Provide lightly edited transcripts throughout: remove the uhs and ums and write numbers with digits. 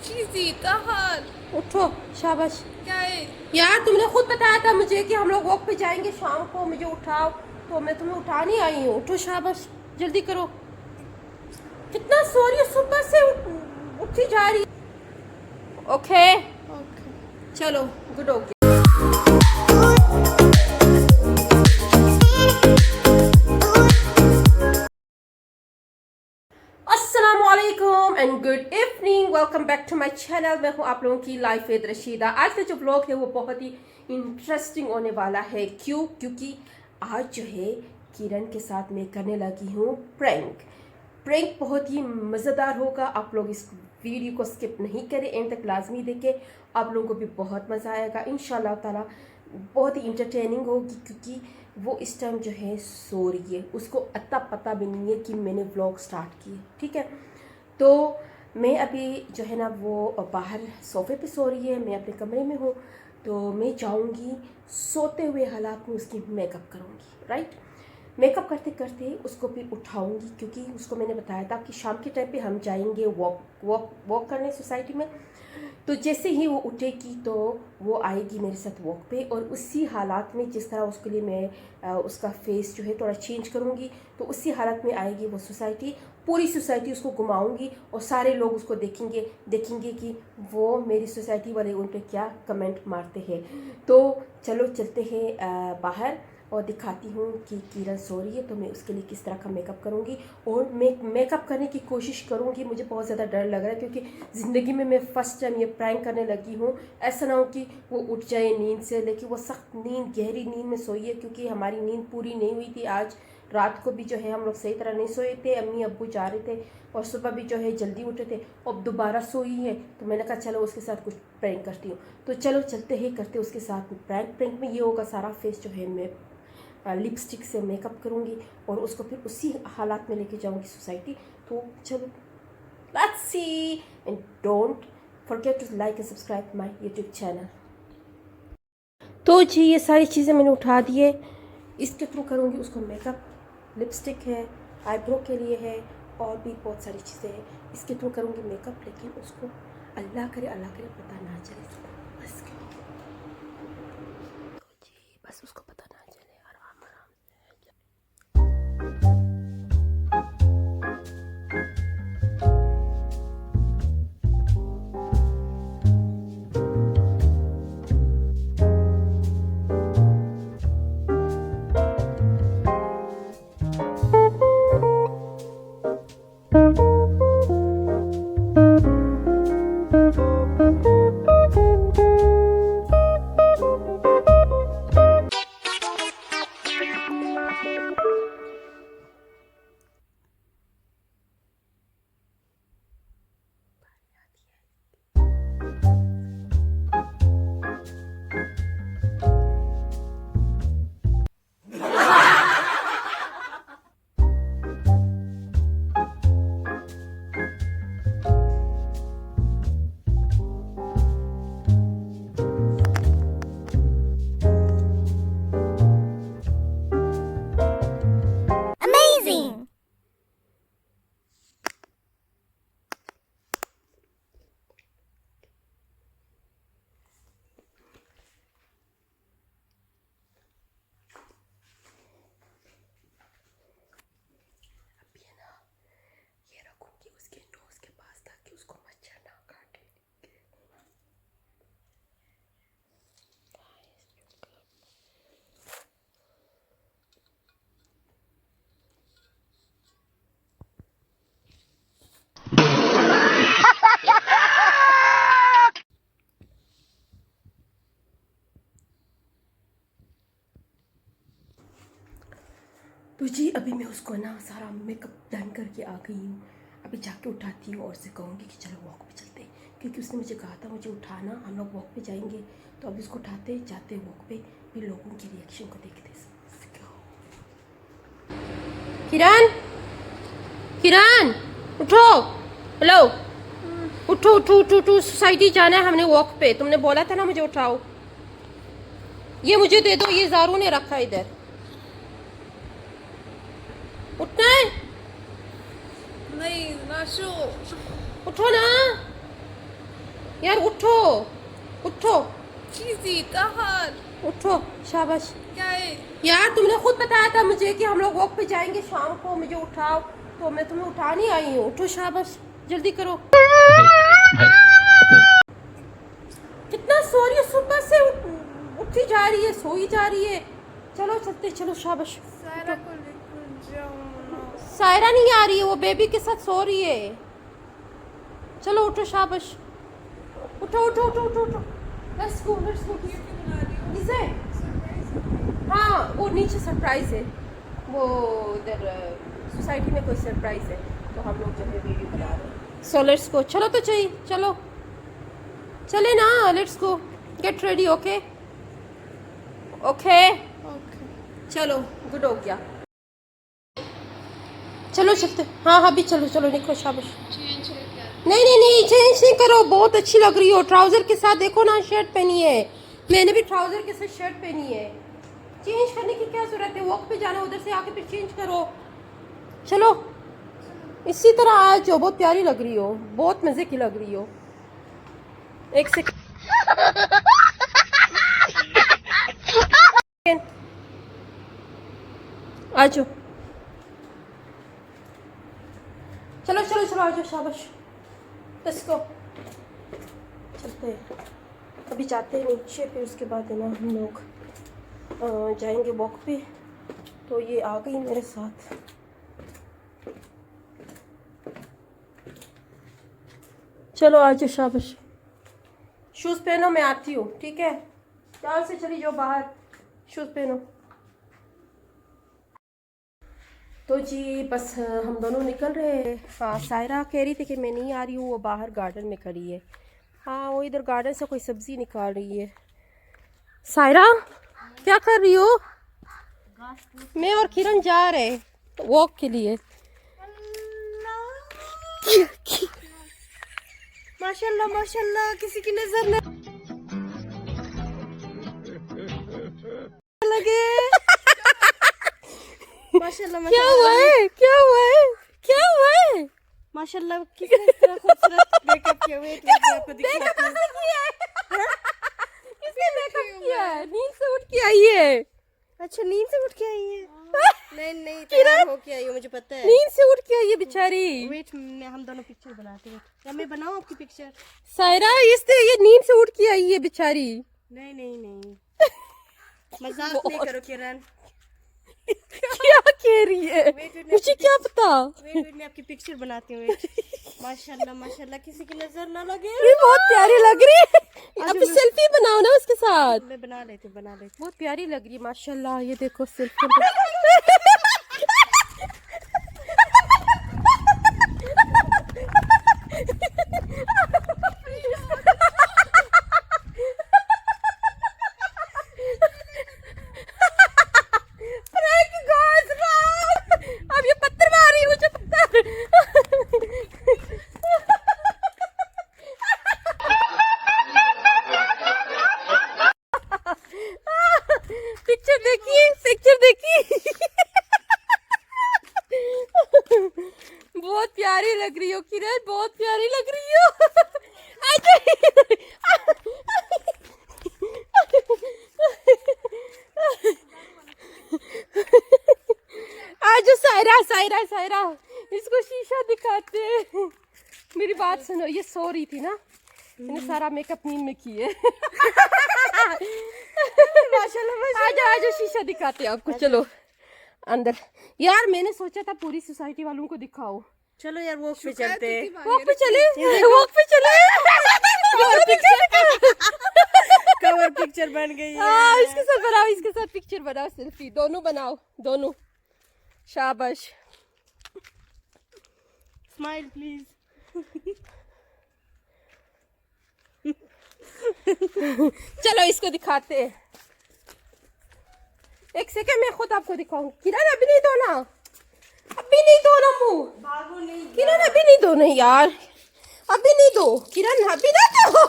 चीजी कहाँ? उठो, शाबाश। क्या है? यार तुमने खुद बताया था मुझे कि हम लोग वॉक पे जाएंगे शाम को, मुझे उठाओ, तो मैं तुम्हें उठा नहीं आई हूँ। उठो, शाबाश, जल्दी करो। कितना सो रही हो, सुबह से उठी जा रही। Okay, okay. चलो, गुड हो गया। अस्सलामुअलैकुम and good evening, welcome back to my channel. मैं हूँ आप लोगों की लाइफ विद रशीदा। आज का जो व्लॉग है वो बहुत ही इंटरेस्टिंग होने वाला है। क्योंकि आज जो है किरण के साथ मैं करने लगी हूँ प्रैंक। बहुत ही मज़ेदार होगा। आप लोग इस वीडियो को स्किप नहीं करें, एंड तक लाजमी देखें, आप लोगों को भी बहुत मज़ा आएगा इंशाल्लाह ताला। बहुत ही इंटरटेनिंग होगी क्योंकि वो इस टाइम जो है सो रही है, उसको अता पता भी नहीं है कि मैंने व्लॉग स्टार्ट किए। ठीक है, तो मैं अभी जो है ना वो बाहर सोफ़े पे सो रही है, मैं अपने कमरे में हूँ, तो मैं जाऊँगी सोते हुए हालात में उसकी मेकअप करूँगी। राइट, मेकअप करते करते उसको भी उठाऊंगी क्योंकि उसको मैंने बताया था कि शाम के टाइम पे हम जाएंगे वॉक करने सोसाइटी में। तो जैसे ही वो उठेगी तो वो आएगी मेरे साथ वॉक पे, और उसी हालात में जिस तरह उसके लिए मैं उसका फेस जो है थोड़ा चेंज करूँगी, तो उसी हालत में आएगी वो सोसाइटी। पूरी सोसाइटी उसको घुमाऊंगी और सारे लोग उसको देखेंगे कि वो मेरी सोसाइटी वाले उन पर क्या कमेंट मारते हैं। तो चलो चलते हैं बाहर और दिखाती हूँ कि किरण सो रही है, तो मैं उसके लिए किस तरह का मेकअप करूँगी। और मैं मेकअप करने की कोशिश करूँगी। मुझे बहुत ज़्यादा डर लग रहा है क्योंकि ज़िंदगी में मैं फ़र्स्ट टाइम ये प्रैंक करने लगी हूँ। ऐसा ना हो कि वो उठ जाए नींद से, लेकिन वो सख्त नींद, गहरी नींद में सोई है क्योंकि हमारी नींद पूरी नहीं हुई थी। आज रात को भी जो है हम लोग सही तरह नहीं सोए थे, अम्मी अब्बू जा रहे थे और सुबह भी जो है जल्दी उठे थे। अब दोबारा सोई है तो मैंने कहा चलो उसके साथ कुछ प्रैंक करती हूँ। तो चलो चलते ही करते उसके साथ प्रैंक में ये होगा, सारा फेस जो है मैं लिपस्टिक से मेकअप करूँगी और उसको फिर उसी हालात में लेके जाऊँगी सोसाइटी। तो चलो, let's see, and don't forget to like and subscribe my YouTube channel. तो जी ये सारी चीज़ें मैंने उठा दी है, इसके थ्रू करूँगी उसको मेकअप। लिपस्टिक है, आईब्रो के लिए है, और भी बहुत सारी चीज़ें हैं, इसके थ्रू करूँगी मेकअप। लेकिन उसको अल्लाह करे पता ना चले, बस तो जी बस उसको पता ना चले, आराम आराम से। Amazing! अभी है ना, ये रखूँगी उसके नोज़ के पास ताकि उसको मच्छर ना काटे। तो जी अभी मैं उसको ना सारा मेकअप डन करके आ गई हूँ। अभी जाके उठाती हूँ और से कहूँगी कि चलो वॉक पे चलते हैं, क्योंकि उसने मुझे कहा था मुझे उठाना, हम लोग वॉक पे जाएंगे। तो अभी उसको उठाते जाते वॉक पे, फिर लोगों की रिएक्शन को देखते। किरण, किरण उठो, हेलो, उठो उठो उठो उठो, सोसाइटी जाना है हमने वॉक पे। तुमने बोला था ना मुझे उठाओ। ये मुझे दे दो, ये जारू ने रखा इधर। उठना है, नहीं, नाशो। उठो ना। यार उठो, उठो, चीजी कहाँ? उठो, शाबाश। क्या है? यार तुमने खुद बताया था मुझे कि हम लोग वॉक पे जाएंगे शाम को, मुझे उठाओ, तो मैं तुम्हें उठा नहीं आई हूँ। उठो, शाबाश, जल्दी करो। कितना सो रही है, सुबह से उठी जा रही है, सोई जा रही है। चलो चलते, चलो, शाबाश। सारा को लेकर जाओ ना। सायरा नहीं आ रही है, वो बेबी के साथ सो रही है। चलो उठो, शाबाश, उठो उठो उठो उठो उठो। Let's go, let's go. किसे? हाँ, वो नीचे सरप्राइज है, वो इधर सोसाइटी में कोई सरप्राइज है, तो हम लोग जो है वीडियो बना रहे हैं। So let's go. चलो तो चाहिए, चलो चले ना, let's go, get ready. Okay okay, okay. चलो, गुड हो गया। चलो चलते, हाँ हाँ भी चलो, चलो निकलो, शाबाश। चेंज है क्या? नहीं नहीं नहीं, चेंज नहीं करो, बहुत अच्छी लग रही हो ट्राउजर के साथ। देखो ना, शर्ट पहनी है, मैंने भी ट्राउजर के साथ शर्ट पहनी है। चेंज करने की क्या जरूरत है? वॉक पे जाना, उधर से आके फिर चेंज करो। चलो इसी तरह आज जो बहुत प्यारी लग रही हो, बहुत मजे की लग रही हो। एक सेकंड, आ जाओ, चलो चलो चलो, आ जाओ, शाबाश, लेट्स गो। चलते हैं, अभी जाते हैं नीचे, फिर उसके बाद है ना हम लोग जाएंगे वॉक पे। तो ये आ गई मेरे साथ। चलो आ जाओ, शाबाश। शूज़ पहनो, मैं आती हूँ, ठीक है? ध्यान से चली जाओ बाहर, शूज़ पहनो। तो जी बस हम दोनों निकल रहे हैं। हाँ, सायरा कह रही थी कि मैं नहीं आ रही हूँ, वो बाहर गार्डन में खड़ी है। हाँ, वो इधर गार्डन से कोई सब्जी निकाल रही है। सायरा क्या कर रही हो? मैं और किरण जा रहे हैं वॉक के लिए। माशाल्लाह माशाल्लाह, किसी की नजर न लगे। माशाल्लाह क्या हुआ है? क्या हुआ है? क्या हुआ है? माशाल्लाह, किसने इस तरह खूबसूरत मेकअप किया? वेट वेट, मैं आपको दिखाती हूँ। किसने मेकअप किया है? नींद से उठ के आई है। अच्छा, नींद से उठ के आई है? नहीं नहीं, तैयार होके आई हूँ, मुझे पता है। नींद से उठ के आई है बेचारी। वेट, हम दोनों पिक्चर बनाते हैं। या मैं बनाऊँ आपकी पिक्चर? सायरा, इससे ये नींद से उठ के आई है बेचारी। नहीं नहीं नहीं, मजाक नहीं करो किरण। क्या कह रही है? मुझे क्या पता। वेट वेट, मैं आपकी पिक्चर बनाती हूँ। वेट। माशाल्लाह माशाल्लाह, किसी की नजर ना लगे। ये बहुत प्यारी लग रही है। अब सेल्फी बनाओ ना उसके साथ। मैं बना लेती हूँ। बहुत प्यारी लग रही है, माशाल्लाह। ये देखो सेल्फी। अब ये पत्थर मार रही है मुझे, पत्थर। पिक्चर देखिए, पिक्चर देखिए। बहुत प्यारी लग रही हो किरण, बहुत प्यारी लग रही हो। आज सायरा सायरा सायरा, इसको शीशा दिखाते हैं। मेरी बात सुनो, ये सो रही थी ना, मैंने सारा मेकअप नींद में किए। माशाल्लाह आजा आजा, शीशा दिखाते हैं आपको, चलो अंदर। यार मैंने सोचा था पूरी सोसाइटी वालों को दिखाओ। चलो यार, वॉक पे चलते हैं। वॉक पे चले, वॉक पे चले। कवर पिक्चर बन गई है। हाँ, इसके साथ बनाओ, इसके साथ पिक्चर बनाओ, सेल्फी दोनों बनाओ, दोनों। शाबाश। Smile please. चलो इसको दिखाते हैं। एक सेकंड, मैं खुद आपको दिखाऊंगी। किरण अभी नहीं धोना, अभी नहीं धोना मुंह। भागो नहीं। किरण अभी नहीं धोना यार, अभी नहीं दो किरण, अभी ना दो।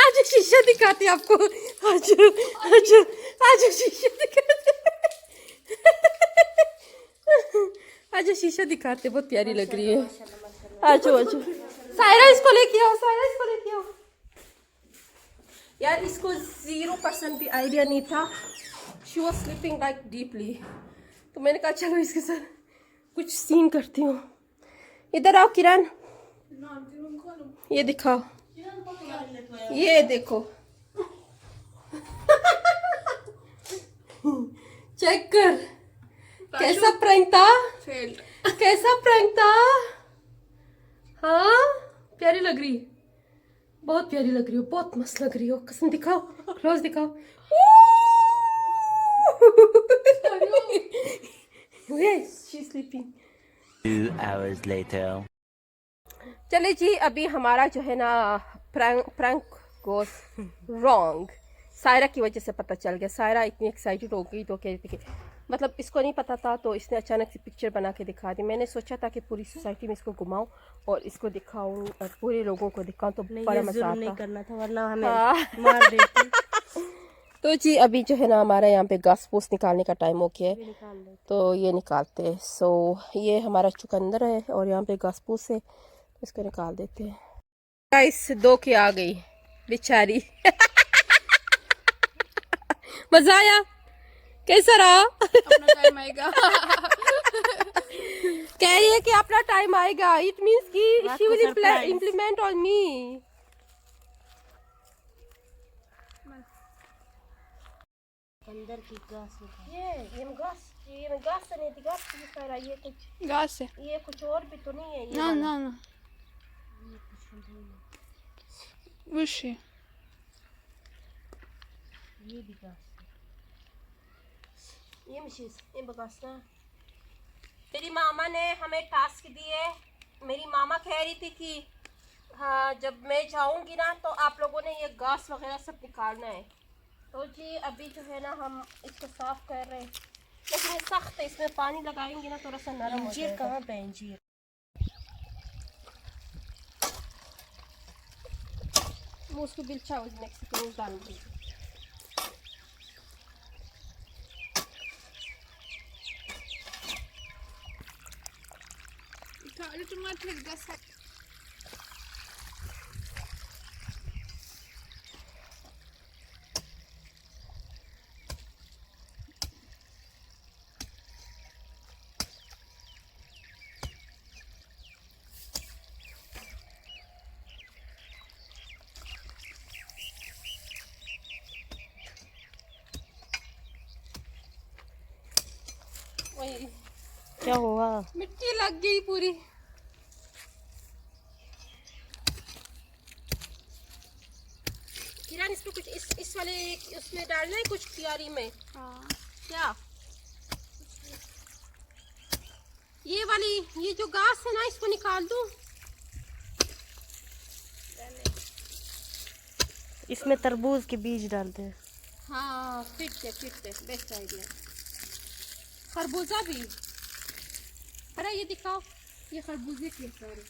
आज शीशा दिखाते हैं आपको। आज आज आज शीशा दिखाते। आज शीशा दिखाते, बहुत प्यारी लग रही है। आजो आजो, सायरा इसको लेके आओ, सायरा इसको लेके आओ। यार इसको 0% भी आइडिया नहीं था। She was sleeping like deeply, तो मैंने कहा चलो इसके साथ कुछ सीन करती हूँ। इधर आओ किरण, ये दिखाओ, ये देखो चेक कर, कैसा प्रैंक था, कैसा प्रैंक था। हाँ प्यारी लग रही है, बहुत प्यारी लग रही हो, बहुत मस्त लग रही हो, कसम। दिखाओ, क्लोज दिखाओ। She's sleeping. 2 hours later. चले जी, अभी हमारा जो है ना प्रैंक गोस रॉन्ग। सायरा की वजह से पता चल गया। सायरा इतनी एक्साइटेड हो गई तो कह रही थी कि मतलब इसको नहीं पता था, तो इसने अचानक से पिक्चर बना के दिखा दी। मैंने सोचा था कि पूरी सोसाइटी में इसको घुमाऊं और इसको दिखाऊं और पूरे लोगों को दिखाऊं, तो बड़ा मजा नहीं आता। करना था वरना हमें हाँ। मार देती। तो जी अभी जो है ना हमारा यहाँ पे घास फूस निकालने का टाइम हो गया है, निकाल लेते। तो ये निकालते हैं। सो ये हमारा चुकंदर है और यहाँ पे घास फूस है, इसको निकाल देते हैं। गाइस 2 की आ गई बेचारी। मजा आया, कैसा रहा? अपना टाइम आएगा। कह रही है कि अपना टाइम आएगा, इट मींस कि रात शी को will surprise। Implement on me. अंदर की घास निकाल। ये घास से नहीं थी, घास की सारा ये कुछ, घास से ये कुछ और भी तो नहीं है ये ना वाला। ना ना बुश है। ये भी घास। ये मशीज ये बगास ना। मेरी मामा ने हमें टास्क दिए। मेरी मामा कह रही थी कि हाँ जब मैं जाऊंगी ना तो आप लोगों ने ये घास वगैरह सब निकालना है। तो जी अभी जो है ना हम इसको साफ कर रहे हैं, लेकिन ये सख्त है, इसमें पानी लगाएंगे ना थोड़ा सा नरम हो अंजीर जाएगा। कहाँ पे? अंजीर वो उसको बिल्चा नेक्स्ट डाल दी। टमाटर घास है। वही क्या हुआ? मिट्टी लग गई पूरी। किरण इसको कुछ इस वाले उसमें डालना है कुछ क्यारी में। हाँ क्या ये वाली ये जो घास है ना इसको निकाल दूं? इसमें तरबूज के बीज डालते हैं। हाँ फिट है बेस्ट आइडिया। खरबूजा भी, अरे ये दिखाओ, ये खरबूजे के सारे।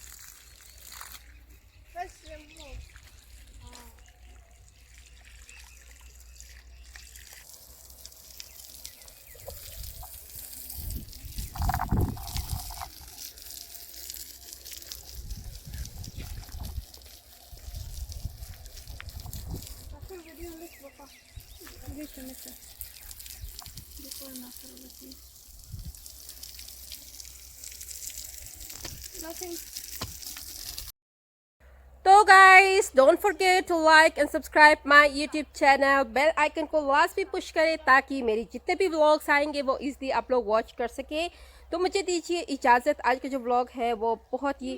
तो guys don't forget to like and subscribe my YouTube channel. Bell icon को लास्ट भी पुश करें ताकि मेरी जितने भी व्लॉग्स आएंगे वो इजीली आप लोग वॉच कर सके। तो मुझे दीजिए इजाज़त। आज का जो व्लॉग है वो बहुत ही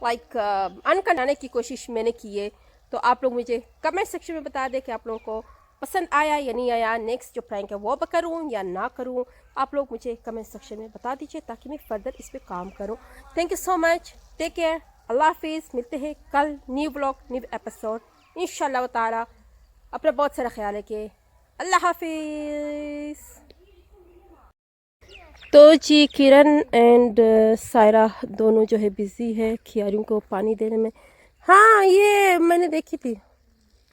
लाइक अनकनाने की कोशिश मैंने की है। तो आप लोग मुझे कमेंट सेक्शन में बता दें कि आप लोगों को पसंद आया या नहीं आया, नेक्स्ट जो प्रैंक है वो करूँ या ना करूँ। आप लोग मुझे कमेंट सेक्शन में बता दीजिए ताकि मैं फर्दर इस पर काम करूँ। Thank you so much, take care, अल्लाह हाफिज़। मिलते हैं कल न्यू ब्लॉग न्यू एपिसोड इंशाल्लाह ताला। अपना बहुत सारा ख्याल रखिए, अल्लाह हाफिज़। तो जी किरण एंड सायरा दोनों जो है बिज़ी है खियारियों को पानी देने में। हाँ ये मैंने देखी थी,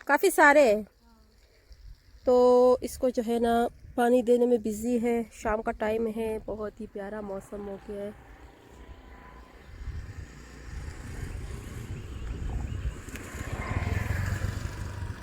काफ़ी सारे हैं। तो इसको जो है ना पानी देने में बिज़ी है। शाम का टाइम है, बहुत ही प्यारा मौसम हो गया है।